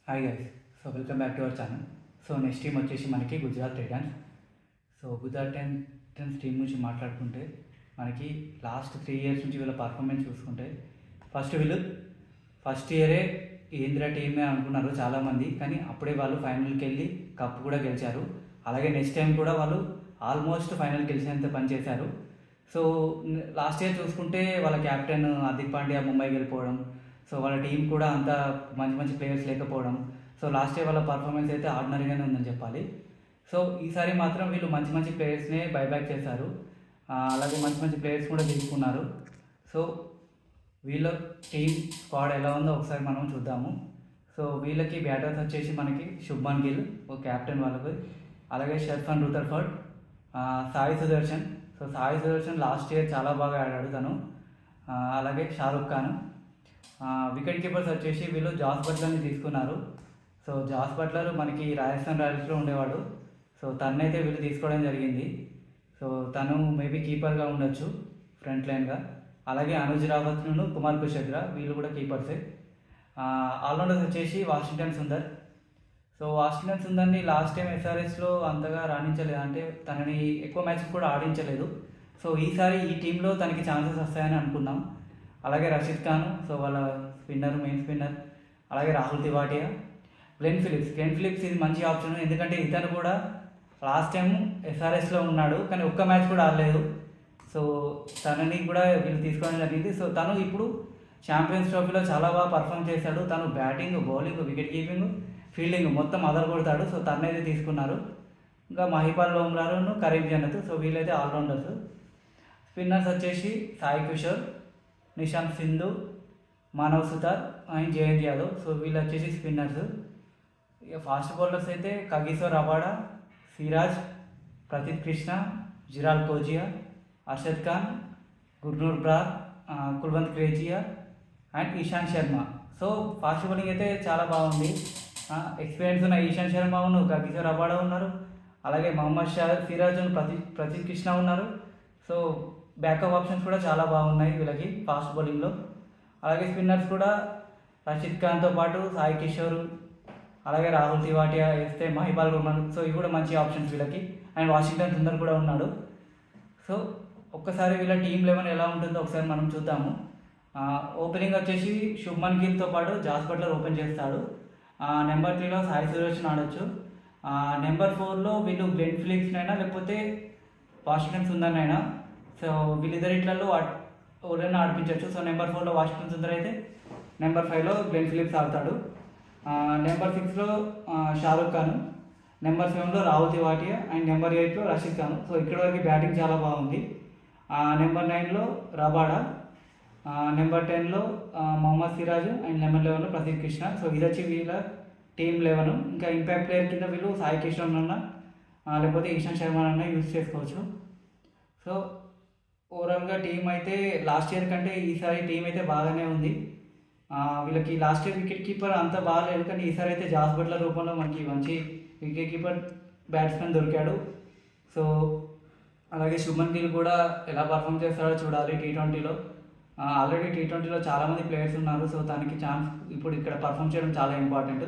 Hi guys. Welcome back to our channel. Next team వచ్చేసి మనకి Gujarat Titans. Gujarat Titans team గురించి మాట్లాడుకుంటే మనకి లాస్ట్ 3 years నుంచి వీళ్ళ పర్ఫార్మెన్స్ చూసుకుంటే ఫస్ట్ ఇయరే ఏంద్రా టీమే అనుకున్నారు చాలామంది, కానీ అప్పుడే వాళ్ళు ఫైనల్కి వెళ్ళి కప్ కూడా గెలిచారు. అలాగే నెక్స్ట్ టైం కూడా వాళ్ళు ఆల్మోస్ట్ ఫైనల్ గెలిచేంత పని చేశారు. లాస్ట్ ఇయర్ చూసుకుంటే వాళ్ళ క్యాప్టెన్ హార్దిక్ పాండ్యా ముంబైకి వెళ్ళిపోవడం, వాళ్ళ టీం కూడా అంత మంచి ప్లేయర్స్ లేకపోవడం, లాస్ట్ ఇయర్ వాళ్ళ పర్ఫార్మెన్స్ అయితే ఆర్డినరీగానే ఉందని చెప్పాలి. ఈసారి మాత్రం వీళ్ళు మంచి ప్లేయర్స్నే బైబ్యాక్ చేశారు. అలాగే మంచి ప్లేయర్స్ కూడా తీసుకున్నారు. వీళ్ళ టీం స్క్వాడ్ ఎలా ఉందో ఒకసారి మనం చూద్దాము. వీళ్ళకి బ్యాటర్స్ వచ్చేసి మనకి శుభ్మన్ గిల్ ఒక క్యాప్టెన్ వాళ్ళకి, అలాగే Sherfane Rutherford, Sai Sudharsan last year చాలా బాగా ఆడాడు తను, అలాగే షారుఖ్ ఖాన్. వికెట్ కీపర్స్ వచ్చేసి వీళ్ళు జాస్ బట్లర్ని తీసుకున్నారు. జాస్ బట్లర్ మనకి రాజస్థాన్ రాయల్స్లో ఉండేవాడు. తనైతే వీళ్ళు తీసుకోవడం జరిగింది. తను మేబీ కీపర్గా ఉండొచ్చు ఫ్రంట్ లైన్గా. అలాగే అనుజ్ రావత్ను, కుమార్ కుషగ్రా వీళ్ళు కూడా కీపర్సే. ఆల్రౌండర్స్ వచ్చేసి వాషింగ్టన్ సుందర్ని లాస్ట్ టైం ఎస్ఆర్ఎస్లో అంతగా రాణించలేదు, అంటే తనని ఎక్కువ మ్యాచ్ కూడా ఆడించలేదు. ఈసారి ఈ టీంలో తనకి ఛాన్సెస్ వస్తాయని అనుకున్నాం. అలాగే రషీద్ ఖాన్, వాళ్ళ మెయిన్ స్పిన్నర్, అలాగే రాహుల్ తివాటియా, గ్లెన్ ఫిలిప్స్ ఇది మంచి ఆప్షన్, ఎందుకంటే ఇతను కూడా లాస్ట్ టైం ఎస్ఆర్ఎస్లో ఉన్నాడు, కానీ ఒక్క మ్యాచ్ కూడా ఆడలేదు. తనని కూడా వీళ్ళు తీసుకోవడం జరిగింది. తను ఇప్పుడు ఛాంపియన్స్ ట్రోఫీలో చాలా బాగా పర్ఫామ్ చేశాడు. తను batting, bowling, wicket keeping, fielding మొత్తం కొడతాడు. తనైతే తీసుకున్నారు. ఇంకా మహిపాల్ లోమ్రాను, కరీం జన్నత్, వీళ్ళైతే ఆల్రౌండర్స్. స్పిన్నర్స్ వచ్చేసి సాయి కిషోర్, నిశాంత్ సింధు, మానవ్ సుతార్ అండ్ జయంత్ యాదవ్. వీళ్ళు వచ్చేసి స్పిన్నర్స్. ఇక ఫాస్ట్ బౌలర్స్ అయితే Kagiso Rabada, Siraj, Prasidh Krishna, Gerald Coetzee, Arshad Khan, Gurnoor Brar, Kulwant క్రేజియా and Ishant Sharma. Fast bowling అయితే చాలా బాగుంది. ఎక్స్పీరియన్స్ ఉన్న ఇషాంత్ శర్మ ఉన్నారు, కగిసో రబాడా ఉన్నారు, అలాగే మహమ్మద్ సిరాజ్, ప్రతీత్ కృష్ణ ఉన్నారు. బ్యాకప్ ఆప్షన్స్ కూడా చాలా బాగున్నాయి వీళ్ళకి ఫాస్ట్ బౌలింగ్లో. అలాగే స్పిన్నర్స్ కూడా రషీద్ ఖాన్తో పాటు సాయి కిషోర్, అలాగే రాహుల్ తివాటియా వేస్తే మహిపాల్ లోమ్రాన్. ఇవి కూడా మంచి ఆప్షన్స్ వీళ్ళకి. అండ్ వాషింగ్టన్ సుందర్ కూడా ఉన్నాడు. ఒక్కసారి వీళ్ళ టీం 11 ఎలా ఉంటుందో ఒకసారి మనం చూద్దాము. ఓపెనింగ్ వచ్చేసి శుభ్మన్ గిల్తో పాటు జాస్ బట్లర్ ఓపెన్ చేస్తాడు. నెంబర్ 3లో సాయి సుదర్శన్ ఆడొచ్చు. నెంబర్ 4లో వీళ్ళు గ్లెన్ ఫిలిప్స్నైనా లేకపోతే వాషింగ్టన్ సుందర్నైనా, వీళ్ళిద్దరిట్లలో ఎవరైనా ఆడిపించవచ్చు. నెంబర్ 4లో వాషింగ్టన్ సుందర్ అయితే నెంబర్ 5లో గ్లెన్ ఫిలిప్స్ ఆడతాడు. నెంబర్ 6లో షారుఖ్ ఖాన్, నెంబర్ 7లో రాహుల్ తివాటియా అండ్ నెంబర్ 8లో రషీద్ ఖాన్. ఇక్కడ వరకు బ్యాటింగ్ చాలా బాగుంది. నెంబర్ 9లో రబాడా, నెంబర్ 10లో మొహమ్మద్ సిరాజ్ అండ్ నెంబర్ 11లో ప్రతీత్ కృష్ణ. ఇది వచ్చి వీళ్ళ టీం 11. ఇంకా ఇంపాక్ట్ ప్లేయర్ కింద వీళ్ళు సాయి కిషోర్ అన్న లేకపోతే ఇషాంత్ శర్మ అన్న యూజ్ చేసుకోవచ్చు. ఓవరాల్గా టీం అయితే లాస్ట్ ఇయర్ కంటే ఈసారి టీం అయితే బాగానే ఉంది. వీళ్ళకి లాస్ట్ ఇయర్ వికెట్ కీపర్ అంత బాగాలేదు, కానీ ఈసారి అయితే జాస్ బట్లర్ రూపంలో మనకి మంచి వికెట్ కీపర్ బ్యాట్స్మెన్ దొరికాడు. అలాగే శుభ్మన్ గిల్ కూడా ఎలా పర్ఫామ్ చేస్తాడో చూడాలి T20లో. ఆల్రెడీ T20లో చాలామంది ప్లేయర్స్ ఉన్నారు. తనకి ఛాన్స్ ఇప్పుడు ఇక్కడ పర్ఫామ్ చేయడం చాలా ఇంపార్టెంట్.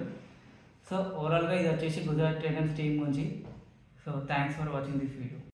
ఓవరాల్గా ఇది వచ్చేసి గుజరాత్ టైటన్స్ టీం గురించి. Thanks for watching this video.